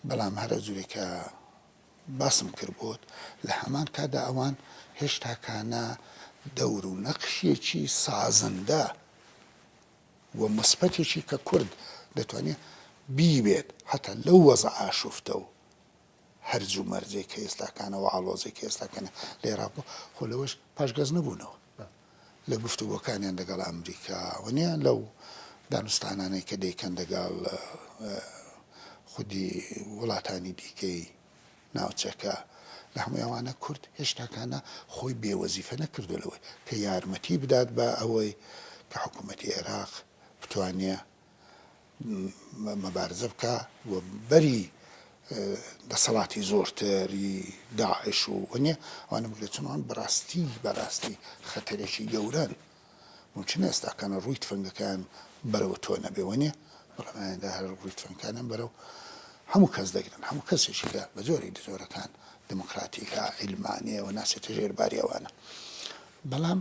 بەڵام هەرە جوورێکە باسم کرد بۆت لە هەمان کادا ئەوان هێشتاکانە دەور و نەقشێکی سازنده و مثبەتێکی کە کورد دەتوانێت بیبێت حتا لەو وەزە ئاشوفتە و هەرج و مەرجەی کە ئێستاکانە و ئاڵۆزەی کە ئێستاکانە لێرا بوو خۆ لەوەش پاشگەز نەبوونەوە لە گفتوگۆکانیان لەگەڵ ئەمریکا وەنیان لەو دانوستانانەی کە دەیکەن لەگەڵ خودی وڵاتانی دیکەی ناوچەکە لە هەمووی ئەوانە کورد هێشتاکانە خۆی بێوەزیفە نەکردو لەوەی کە یارمەتی بدات بە ئەوەی کە حکوومەتی عێراق بتوانێ مەبارزە بکە و بەری دەسەڵاتی زۆرتری داعش و وەنیە ئەوانە بگرێت چونەوان بەڕاستی خەتەرێکی گەورەن ممکنە ئێستاکانە ڕووی تفەنگەکان بەرەوە تۆ نەبێ وەنیە بەڵامدا هەر ڕووی تفەنگەکانیان بەرەو هەموو کەس دەگرن هەموو کەسێکی کە بە زۆری زۆرەکان دموکراتیکە عیلمانیە و ناسێتە ژێرباری ئەوانە. بەڵام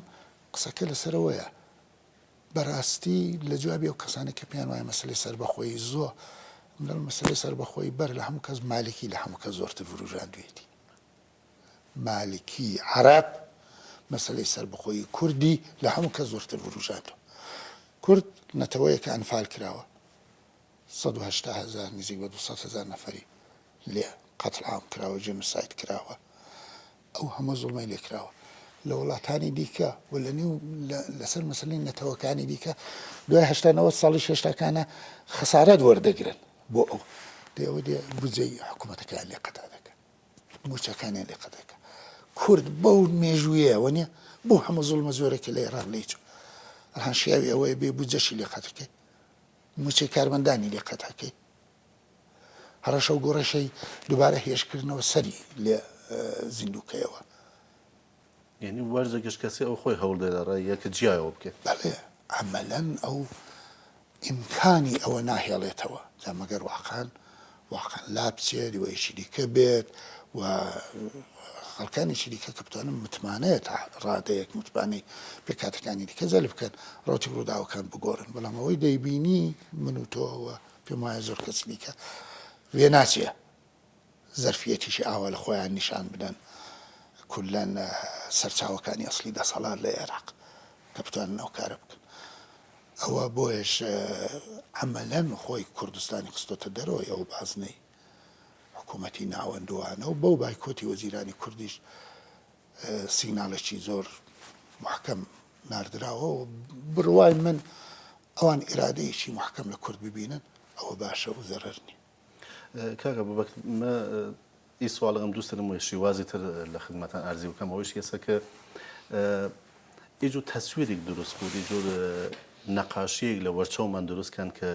قسەکە لەسەرەوەیە بەڕاستی لە جوابی ئەو کەسانە کە پێیان وایە مەسەلەی سەربەخۆیی زۆر لەم مەسەلەی سەربەخۆیی بەر لە هەموو کەس مالکی لە هەموو کەس زۆرتر فروژاندوێتی. مالکی عەرەب مەسەلەی سەربەخۆیی کوردی لە هەموو کەس زۆرتر فروژاندوە. کورد نەتەوەیە کە ئەنفال کراوە 180,000 نزیک بە 200,000 نەفەری لێ قەتڵ عام کراوە، جێنۆساید کراوە، ئەو هەموو زوڵمەی لێ کراوە. لە وڵاتانی دیکە و لە نێو لەسەر مەسەلەی نەتەوەکانی دیکە دوای 89 ساڵی شێشتاکانە خەسارەت وەردەگرن بۆ ئەو ئەوە دێ بودجەی حکوومەتەکان لێ قەتا دەکەن، موچەکانیان لێ قەتا دەکەن. کورد بەو مێژوویە وەنیە بۆ هەموو زوڵمە زۆرێکی لە عێراق لێیچوو ڕەنشیاوی ئەوەیە بێ بودجەشی لێ قەتەکەی، موچەی کارمەندانی لێ قەتەکەی، هەڕەشە و گۆڕەشەی دووبارە هێشکردنەوە سەری لێ زیندووکەیەوە. یعنی وەرزێکیش کەسی ئەو خۆی هەوڵدەدا ڕێیەکە جیایەوە بکێت. بەڵێ عەمەلەن ئەو ئیمکانی ئەوە ناهێڵێتەوە جا مەگەر واقعان لا بچێت دیوەیەکی دیکە بێت و خەڵکانێکی دیکە کە بتوانن متمانەیە ڕادەیەک متمانەی پێکاتەکانی دیکە جەلب بکەن ڕۆتی ڕووداوەکان بگۆڕن. بەڵام ئەوەی دەیبینی من و تۆەوە پێم وایە زۆر کەسی دیکە وێ ناچێ زەرفیەتیشی ئاوا لە خۆیان نیشان بدەن کولەن سەرچاوەکانی ئەسلی دەسەڵات لە عێراق کە بتوانن ئەو کارە بکەن. ئەوە بۆیش عەمەلەن خۆی کوردستانی خستۆتە دەرەوەی ئەو بازنەی حکوومەتی ناوەندوانە و بەو بایکۆتی وەزیرانی کوردیش سیگناڵێکی زۆر محکەم ناردراوە و بڕوای من ئەوان ئیرادەیەکی محکەم لە کورد ببینن ئەوە باشە و زەرەر نیە. کاکە بەبەکر ئی سوالەکەم دووسرم و شێوازی تر لە خدمەتان ئەرزی بکەم ئەوەش هێستا کە ئیجور تەسویرێک دروست بوو ئیجور نەقاشیەک لە وەرچەومان دروستکەن کە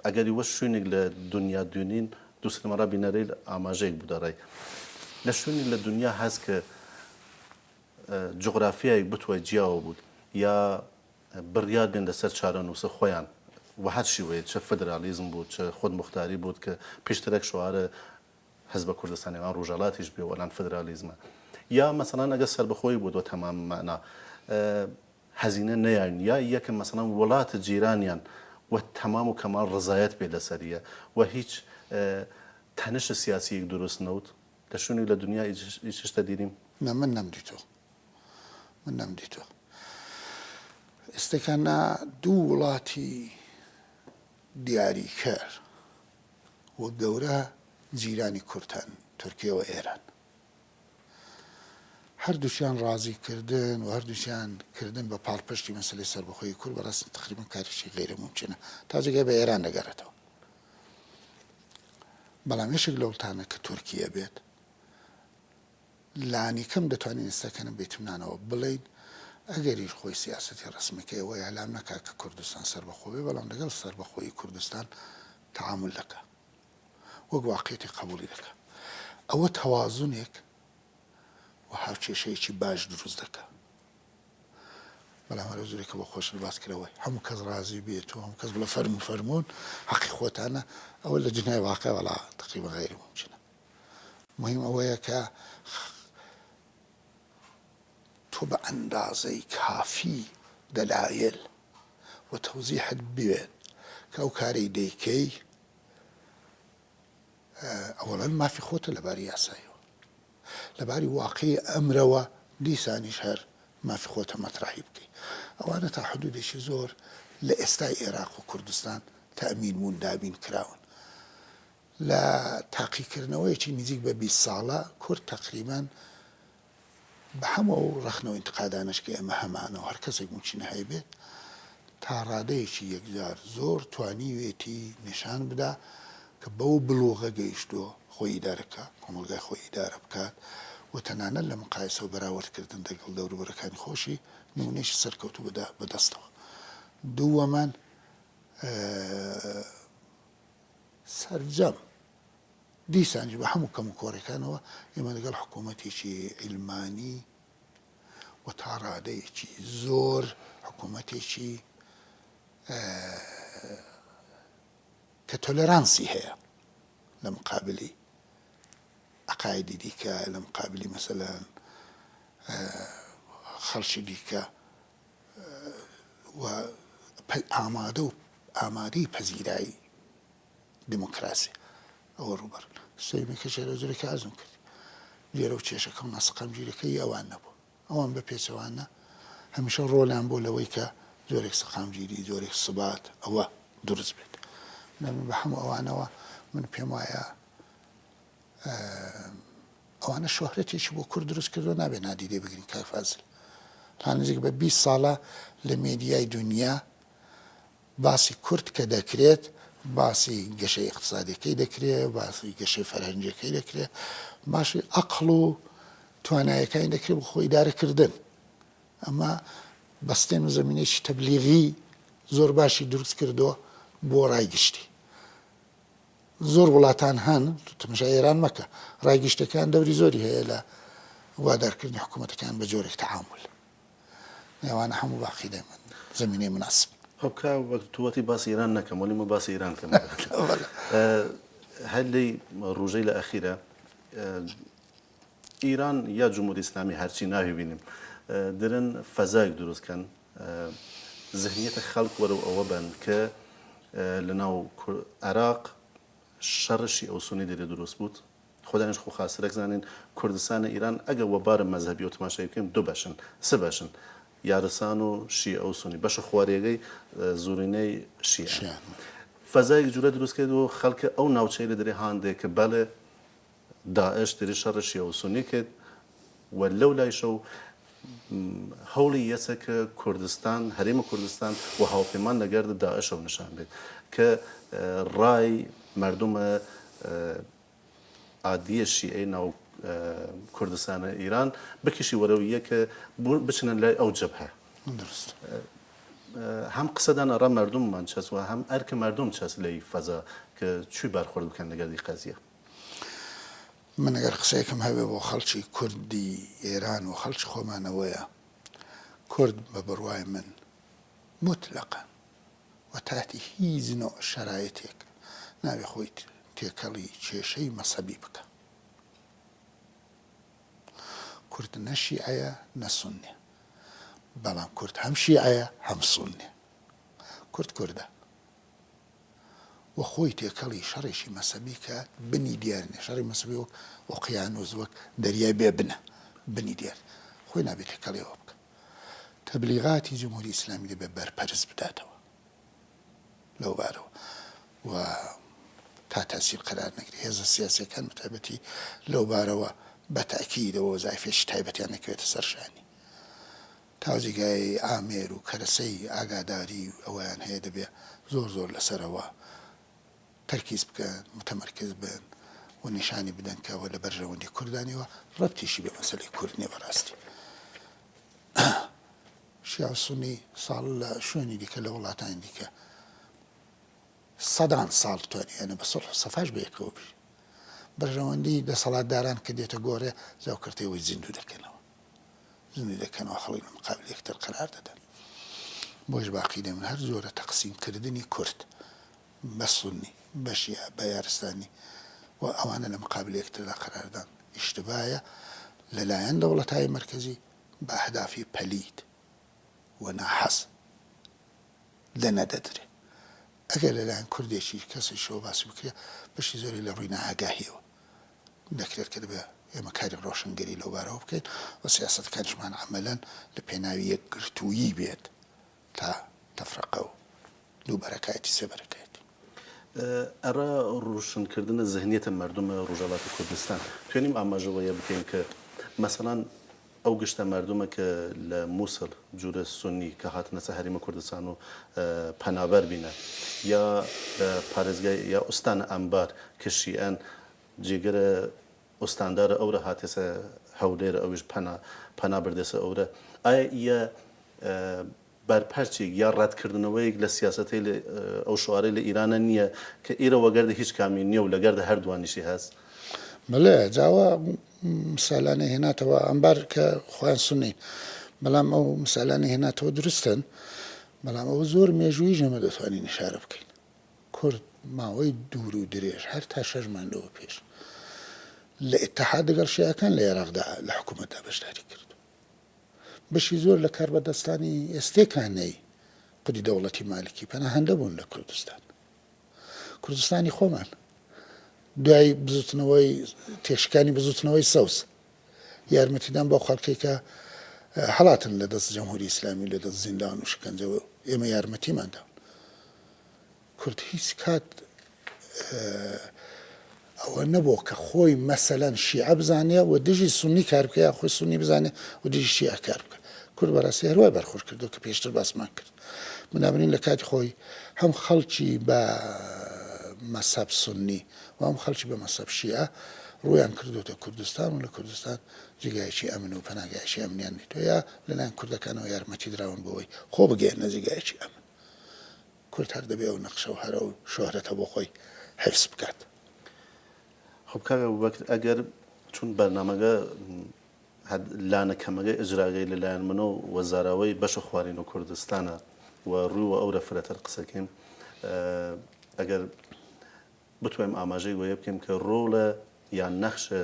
ئەگەری وە شوێنێک لە دنیا دوێنین دووسرمەڕا بینەرەی ئاماژەیەک بوو دەڕێی لە شوێنی لە دنیا هەست کە جغرافیایەک بتوە جیاوە بوو یا بڕیار بێن لەسەر چارەنووسە خۆیان و هەر شیوەیە چه فدرالیزم بود چه خودمختاری بود کە پێشترێک شوارە حزب کوردستانی ئەوان ڕۆژهەڵاتیش بێ وەلان فدرالیزمە یا مەسەڵان ئەگەر سەربەخۆی بوو تەمام مەنا هەزینە نەیان یا یەکەم مەسەڵان وڵاتە جیرانیان و تەمام و کەمال ڕزایەت پێ لەسەریە و هیچ تەنش سیاسیەک دروست نەوت لە شوێنێک لە دنیا هیچ شتە دیریم من نەمدیتۆ ئێستاکانە دوو وڵاتی دیاریکەر و گەورە جیرانی کورتان تورکیا و ئێران هەردووشیان ڕازیکردن و هەردووشیان کردن بە پاڵپشتی مەسلەی سەربەخۆیی کورد بەڕاست تقریبا کاریشی غیرە ممکنە تا جێگای بە ئێران دەگەڕێتەوە. بەڵام یەشێک لەو تانە کە تورکیە بێت لانی کەم دەتوانین ئێستاکەنە بێتمنانەوە بڵین ئەگەریش خۆی سیاسەتی ڕسمەکەی ئەوە ئەلام نەکا کە کوردستان سەربەخۆ بێ، بەڵام لەگەڵ سەربەخۆیی کوردستان تعامل دەکا وەک واقعیەتی قبولی دەکا. ئەوە تەوازونێک و هاوکێشەیەکی باش دروست دەکا. بەڵام هەرە زۆرێکە بۆ خۆش باس کرەوەی هەموو کەس ڕازی بێت و هەموو کەس بڵە فەرموون حەقی خۆتانە ئەوە لە جنای واقع وەڵا تقریبا غیر ممکنە. مهم ئەوەیە کە تۆ بە ئەندازەی کافی دەلایل و تەوزیحت بوێت کە ئەو کارەی دەیکەی ئەوەڵەن مافی خۆتە لەباری یاسایەوە، لەباری واقعی ئەمرەوە دیسانیش هەر مافی خۆتە مەترحی بکەی. ئەوانە تا حدودێکی زۆر لە ئێستای عێراق و کوردستان تەمین بوون دابین کراون. لە تاقیکردنەوەیەکی نزیک بە 20 ساڵە کورد تقریبا بە هەموو ڕەخنەوە ئینتقادانش کە ئێمە هەمانەوە هەر کەسێک موچینە هەیبێت تا ڕادەیەکی یەکجار زۆر توانیوێتی نیشان بدا کە بەو بلوغە گەیشتووە خۆی ئیدارەکە کۆمەلگای خۆی ئیدارە بکات و تەنانەت لە مقایسە و بەراوردکردن دەگەڵ دەوروبەرەکانی خۆشی نمونەیەکی سەرکەوتوو بەدەستەوە. دووەمان سەرجەم دیسانجی بە هەموو کەم و کۆڕەکانەوە ئێمە لەگەڵ حکوومەتێکی عیلمانی و تا ڕادەیەکی زۆر حکوومەتێکی کە تۆلەرانسی هەیە لە مقابلی عقایدی دیکە، لە مقابلی مەسەلەن خەڵکی دیکە و ئامادەی پەزیرایی دموکراسی ئەوە ڕووبەر سەیمێکە ژێرە زۆرێکی ئازم کردی لێرە و کێشەکە و ناسقام گیرەکەی ئەوان نەبوو. ئەوان بە پێچەوانە هەمیشە ڕۆلیان بۆ لەوەی کە زۆرێک سەقامگیری زۆرێک سبات ئەوە دروست بێت. بە هەموو ئەوانەوە من پێم وایە ئەوانە شۆهرەتێکی بۆ کورد دروست کردو نابێت نادیدێ بگرین کاک فازل. تا نزیک بە 20 ساڵە لە مێدیای دنیا باسی کورد کە دەکرێت باسی گەشەی اقتصادیەکەی دەکرێت، باسی گەشەی فەرهەنگیەکەی دەکرێت، باشی عەقڵ و توانایەکانی دەکرێت بۆ خۆی ئیدارەکردن. ئەمە بەستێن زەمینەیەکی تەبلیغی زۆر باشی دروست کردووە بۆ ڕایگشتی. زۆر وڵاتان هەن تەماشای ئێران مەکە ڕایگشتەکان دەوری زۆری هەیە لە وادارکردنی حکوومەتەکان بە جۆرێک تەعامل. ئێوانە هەموو باقی من زمینەی مناسب. ئەوکە وەکتوەتی باسی ئێران نەکەم وەلی مە باسی ئێران کەم. هەر لەی ڕۆژەی لە ئەخیرە ئیران یا جمهوری ئیسلامی هەرچی ناوی بینیم دەرن فەزایەک دروستکەن ذهنیەتە خەڵک وەرە ئەوە بن کە لەناو عێراق شەڕشی ئەو سونی دەرێ دروست بوت خۆدانیش خۆ خاسرەك زانین کوردستانە ئیران ئەگە وەبارە مەذهبی و تماشای بکەین دو بەشن سە بەشن یارستان و شیعە و سونی بەشە خوارێگەی زۆرینەی شیعە فەزایەک جورە دروست کرد و خەڵکە ئەو ناوچەی لە دەرێ هاندێک کە بەڵێ داعش دەری شەڕە شیعە و سونی کرد و لەو لایشە و هەوڵی یەسە کە کوردستان هەرێمە کوردستان و هاوپەیمان لەگەردە داعشەوە نیشان بێت کە ڕای مردمە عادیە شیعەی ناو کوردستانە ئیران بکشی وەرەویە کە بچنە لای ئەو جەبهە هەم قسەدان ئەڕا مردممان چەست و هەم ئەرکە مردم چەست لەی فەزا کە چوی بارخۆرد بکەن لەگەردی قەزیە. من ئەگەر قسەیەکم هەبێ بۆ خەڵکی کوردی ئێران و خەڵکی خۆمانەوەیە کورد بە بڕوای من مطلقاً و تاتی هیچ نوع شرایطێک ناوێ خۆی تێکەڵی کێشەی مەسەبی بکە. کورد نە شیعەیە نە سوننیە، بەڵام کورد هەم شیعەیە هەم سوننیە. کورد کوردە و خۆی تێکەڵی شەڕێکی مەسەبی کە بنی دیار نیە. شەڕی مەسەبی وەک ئۆقیانوس وەک دەریای بێ بنە بنی دیار خۆی نابێت تێکەڵیەوە بکە. تەبلیغاتی جمهوری ئیسلامی دەبێت بەرپەرز بداتەوە لەو بارەوە و تا تاثیر قرار نەگری. هێزە سیاسیەکان بەتایبەتی لەو بارەوە بە تاکیدەوە زایفێکی تایبەتیان نەکەوێتە سەرشانی تاوزیگای ئامێر و کەرەسەی ئاگاداری ئەویان هەیە دەبێ زۆر لەسەرەوە تەرکیز بکەن متەمەرکز بن و نیشانی بدەن کەەوە لە بەرژەوەندی کوردانیەوە ڕەبتیشی بە مەسەلەی کورد نییە بەڕاستی شیعە سونی ساڵ لە شوێنی دیکە لە وڵاتانی دیکە سەدان ساڵ توانیانە بە سڵح و سەفاش بەیەکەوە بژ بەرژەوەندی دەسەڵاتداران کە دێتە گۆڕێ زاوکردەوەی زیندوو دەکەنەوە خەڵی لە مقابل یەکتر قەرار دەدەن بۆش باقی دەمن هەر زۆرە تەقسیمکردنی کورد بە سونی بە شیعە بە یارستانی و ئەوانە لە مقابل یەکتردا قەراردان ئیشتبایە لەلایەن دەوڵەتهای مەرکەزی بە ئەهدافی پەلید و ناحەز لە نەدەدرێ ئەگەر لەلایەن کوردێکی کەسی شەوە باسی بکرێ بەشی زۆری لە ڕووی ناهاگاهیەوە دەکرێت کە دەبێ ئێمە کاری ڕۆشنگەری لەو بارەوە بکەین و سیاسەتەکانشمان عەمەلەن لە پێناوی یەکگرتوویی بێت تا تەفرەقە و دووبەرەکایەتی سێبەرەکایەتی ئەرە ڕوشنکردنە زەهنیەتە مردمە ڕۆژهەڵاتی کوردستان توێنیم ئاماژەوەیە بکەین کە مەسەڵەن ئەو گشتە مردمە کە لە مووسڵ جوورە سونی کە هاتنە سە هەرێمە کوردستان و پەنابەر بینە یا پارێزگای یا ئوستانە ئەمبار کە شیعەن جێگەرە ئوستاندارە ئەورە هاتێسە هەولێرە ئەویش پەنا بردێسە ئەورە ئایا ئیە بەرپەرچێک یا ڕەتکردنەوەیەک لە سیاسەتی ئەو شوارەی لە ئیرانە نییە کە ئێرە وەگەردە هیچ کامی نییە و لەگەردە هەردوانیشی هەست بەڵێ جاوە مسالانە هێناتەوە ئەمبار کە خۆیان سونین بەڵام ئەو مسالانە هێناتەوە درستن بەڵام ئەوە زۆر مێژووی ژەمە دەتوانین نشارە بکەین کورد ماوەی دوور و درێژ هەر تا 6 مانگەوە پێش لە ئیتحاد لەگەڵ شیعەکان لە عێراقدا لە حکوومەتدا بەشداری کرد بەشی زۆر لە کاربەدەستانی ئێستێکانەی قودی دەوڵەتی مالکی پەناهەندە بوون لە کوردستانی خۆمان دوای بزوتنەوەی تێشکانی بزوتنەوەی سەوس یارمەتیدان بۆ خەڵکێک کە هەڵاتن لە دەست جەمهوری ئیسلامی لە دەست زیندان و شکنجەوە ئێمە یارمەتیمانداون کورد هیچ کات ئەوە نەبوو کە خۆی مەسەلەن شیعە بزانێ و دژی سونی کار بکە یا خۆی سونی بزانێ و دژی شیعە کار بکە کورد بەڕاستی هەروای بەرخۆش کردو کە پێشتر باسمان کرد بنابراین لە کاتی خۆی هەم خەڵکی بە مەسەب سونی و هەم خەڵکی بە مەسەب شیعە ڕویان کردوتە کوردستان و لە کوردستان جێگایەکی ئەمن و پەناگایشی ئەمنیان دیتۆ یا لەلایەن کوردەکانەوە یارمەتی دراون بۆەوەی خۆ بگەێنە جێگایەکی ئەمن کورد هەر دەبێ ئەو نەخشە و هەرە و شۆهرەتە بۆ خۆی حفظ بکات خب کاکە ئەبوبەکر ئەگەر چون بەرنامەکە لانەکەمەکەی ئجراگەی لەلایەن منە و وەزاراوەی بەشە خوارین و کوردستانە و ڕووە ئەورە فرەتەر قسەکەین ئەگەر بتوانیم ئاماژەی وەیە بکەین کە ڕۆڵە یان نەخشە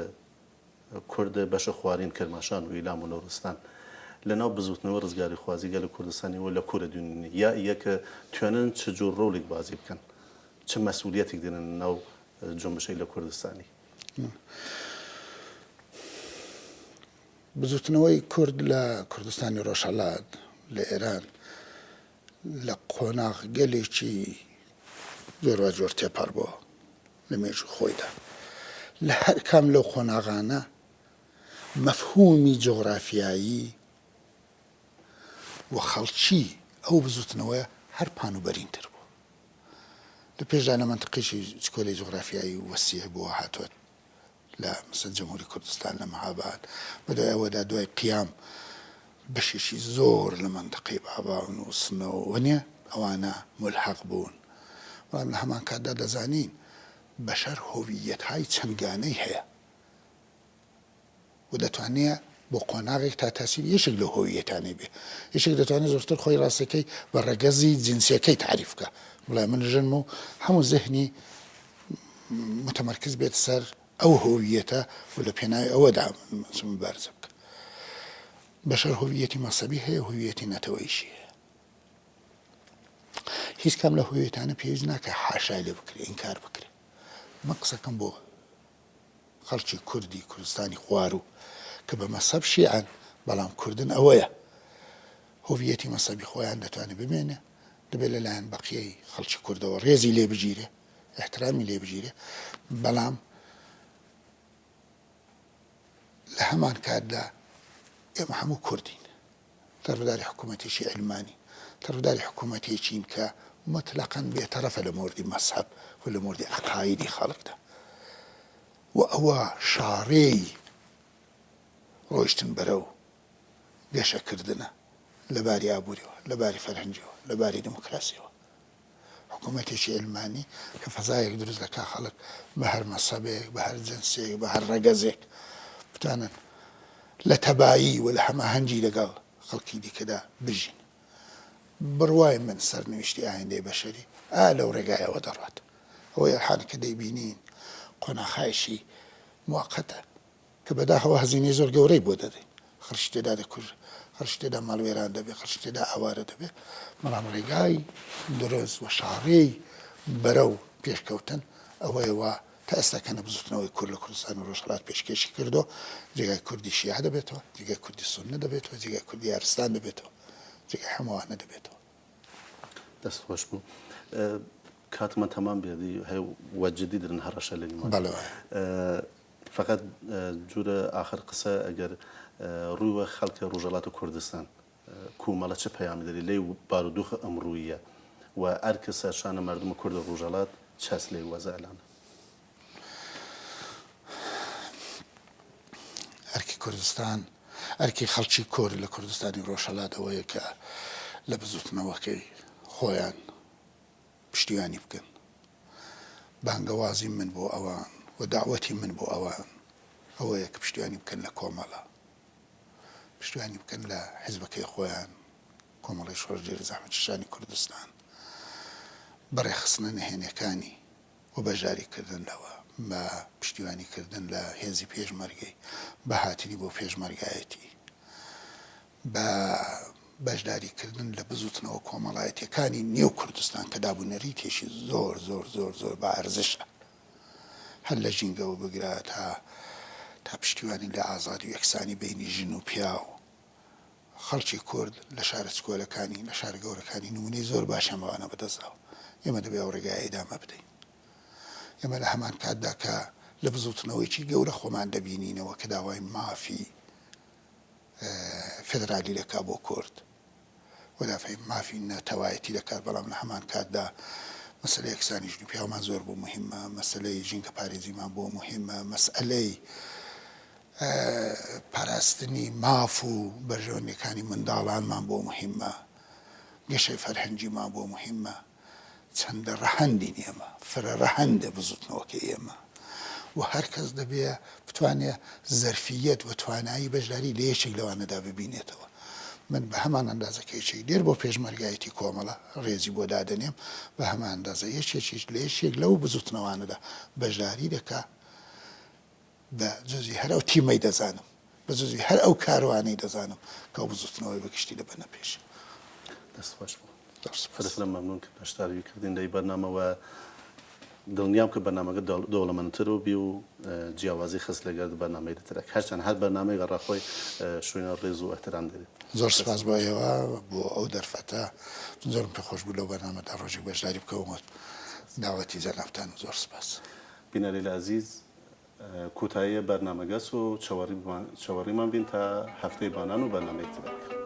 کوردە بەشە خوارین کرماشان و ئیلام و لۆڕستان لەناو بزوتنەوە ڕزگاری خوازیگە لە کوردستانیەوە لە کوورە دوێنینی یا یەکە توێنن چ جۆر ڕۆڵێک بازی بکەن چه مەسئولیەتێک دێنن ناو جۆمبشەی لە کوردستانی بزوتنەوەی کورد لە کوردستانی ڕۆژهەڵات لە ئێران لە قۆناغ گەلێکی زۆر جۆر تێپەڕ بووە لە مێژوو خۆیدا لە هەر کام لەو قۆناغانە مەفهومی جۆغرافیایی و خەڵکی ئەو بزوتنەوەی هەر پانوبەرینتر بوو لە پێشدا لە منتقیشی چکۆلی جۆغرافیایی وەسیع بووە هاتووە لە مثل جەمهوری کوردستان لە مەهاباد بەدوای ئەوەدا دوای قیام بەشێکی زۆر لە منتقی باباون و سنەوە نییە ئەوانە ملحق بوون بەڵام لە هەمان کاتدا دەزانین بەشەر هۆویەتهای چەندگانەی هەیە و دەتوانێت بۆ قۆناغێک تا تاسیری یەشێک لە هۆویەتانەی بێ یەشێک دەتوانێت زۆرتر خۆی ڕاستەکەی بە ڕەگەزی جنسیەکەی تعریف بکە بڵای من ژنم و هەموو زەهنی متمرکز بێت سەر ئەو هۆویەتە و لە پێناوی ئەوەدا بارزە بکە بەشەر هۆویەتی مەسەبی هەیە هۆویەتی نەتەوەیشی هەیە هیچ کام لە هۆویەتانە پێویست ناکە حاشای لێ بکرێ ئینکار بکرێ من قسەکەم بۆ خەڵکی کوردی کوردستانی خوار و کە بە مەسەب شیعەن بەڵام کوردن ئەوەیە هۆویەتی مەسەبی خۆیان دەتوانێت بمێنێ دەبێت لەلایەن بەقیەی خەڵکی کوردەوە ڕێزی لێ بگیرێ احترامی لێ بگیرێ بەڵام لە هەمان کاتدا ئێمە هەموو کوردین تەرفداری حکوومەتێکی علمانی تەرفداری حکوومەتێکین کە مطلقاً بێتەرەفە لە موردی مەسحەب و لە موردی عەقایدی خەڵکدا و ئەوە شاڕێی ڕۆیشتن بەرەو گەشەکردنە لە باری ئابووریەوە لە باری فەرهەنگیەوە لە باری دموکراسیەوە حکوومەتێکی علمانی کە فەزایەک دروست دەکا خەڵک بە هەر مەسەبێک بە هەر جنسێک بە هەر ڕەگەزێک بتوانن لە تەبایی و لە هەماهەنگی لەگەڵ خەڵکی دیکەدا بژین بڕوای من سەرنوشتی ئایندەی بەشەری لەو ڕێگایەوە دەڕات ئەوەی ئەحان کە دەیبینین قۆناغایشی موقەتە کە بەداخەوە هەزینەی زۆر گەورەی بۆ دەدەین خەڵکی تێدا دەکوژ خەڵکی تێدا ماڵوێران دەبێت خەڵکی تێدا ئاوارە دەبێت بەڵام ڕێگای دروست و شاڕێی بەرەو پێشکەوتن ئەوەیەوە تا ئێستا کە نەبزوتنەوەی کورد لە کوردستان و ڕۆژهەڵات پێشکەشی کردو جێگای کوردی شیعە دەبێتەوە جێگای کوردی سوننە دەبێتەوە جێگای کوردی یارستان دەبێتەوە جێگای هەمووانە دەبێتەوە دەست خۆش بوو کاتمە تەمام بێدی هەیە وەجددی درن هەڕەشە لە فقط جورە آخر قسە ئەگەر ڕووە خەڵکە ڕۆژهەڵات و کوردستان کومەڵە چه پەیامی دەری لێی بارودۆخ ئەمڕوویە و هەر کەسە شانە مردم کورد و ڕۆژهەڵات چەس لێی وەزەلانە ئەرکی کوردستان ئەرکی خەڵکی کۆر لە کوردستانی ڕۆژهەڵات ئەوەیە کە لە بزوتنەوەکەی خۆیان پشتیوانی بکەن بانگەوازی من بۆ ئەوان و داوەتی من بۆ ئەوان ئەوەیە کە پشتیوانی بکەن لە کۆمەڵە پشتیوانی بکەن لە حیزبەکەی خۆیان کۆمەڵی شۆڕجێری زەحمەتکێشانی کوردستان بەڕێخستنە نهێنیەکانی و بەژاریکردنەوە بە پشتیوانیکردن لە هێزی پێشمەرگەی بە هاتنی بۆ پێشمەرگایەتی بە بەشداریکردن لە بزوتنەوە کۆمەڵایەتیەکانی نێو کوردستان کە دابوونەری تێشی زۆر زۆر زۆر زۆر بە ئەرزشە هەر لە ژینگەوە بگرات تا پشتیوانی لە ئازادی و یەکسانی بینی ژن و پیا و خەڵکی کورد لە شارە چکۆلەکانی لە شارە گەورەکانی نمونەی زۆر باشەمەوانە بەدەستاوە ئێمە دەبێ ئەو ڕێگای ئیدامە بدەین ئێمە لە هەمان کاتدا کە لە بزوتنەوەیکی گەورە خۆمان دەبینینەوە کە داوای مافی فێدرالی دەکا بۆ کورد وەدافعی مافی نەتەوایەتی دەکات بەڵام لە هەمان کاتدا مەسەلەی یەکسانی ژن و پیاومان زۆر بۆ مهمە مەسەلەی ژینگە پارێزیمان بۆ مهمە مەسئلەی پاراستنی ماف و بەرژەوەندەکانی منداڵانمان بۆ مهمە گەشەی فەرهەنگیمان بۆ مهمە چەندە ڕەهەندین ئێمە فرە ڕەهەندە بزوتنەوەکە ئێمە و هەر کەس دەبێ بتوانێت زەرفیەت و توانایی بەشداری لە یەکێک لەوانەدا ببینێتەوە من بە هەمان ئەندازەکە یەکێک دێر بۆ پێشمەرگایەتی کۆمەڵە ڕێزی بۆ دادەنێم بە هەمان ئەندازە یەکێکیش لە یەکێک لەو بزوتنەوانەدا بەشداری دەکا بە جزئی هەر ئەو تیمەی دەزانم بە جزئی هەر ئەو کاروانەی دەزانم کە ئەو بزوتنەوەی بەگشتی لە بەنە پێش دەست خۆش بوو فرسلە مەمنون کە بەشداری کردین لەی بەرنامەوە دڵنیام کە بەرنامەکە دەوڵەمەندتر و بی و جیاوازی خست لەگەر بەرنامەی دەترێک هەرچەند هەر بەرنامەی گەڕاخۆی شوێنە ڕێز و ئەحترام دەرێت زۆر سپاس بۆ ئێوە بۆ ئەو دەرفەتە زۆرم پێخۆش بوو لەو بەرنامەدا ڕۆژێک بەشداری بکەوە داوەتی جەنابتان زۆر سپاس بینەری لە عزیز کوتاییە بەرنامەگەس و چاوەڕیمان بین تا هەفتەی بانان و بەرنامەی ترێک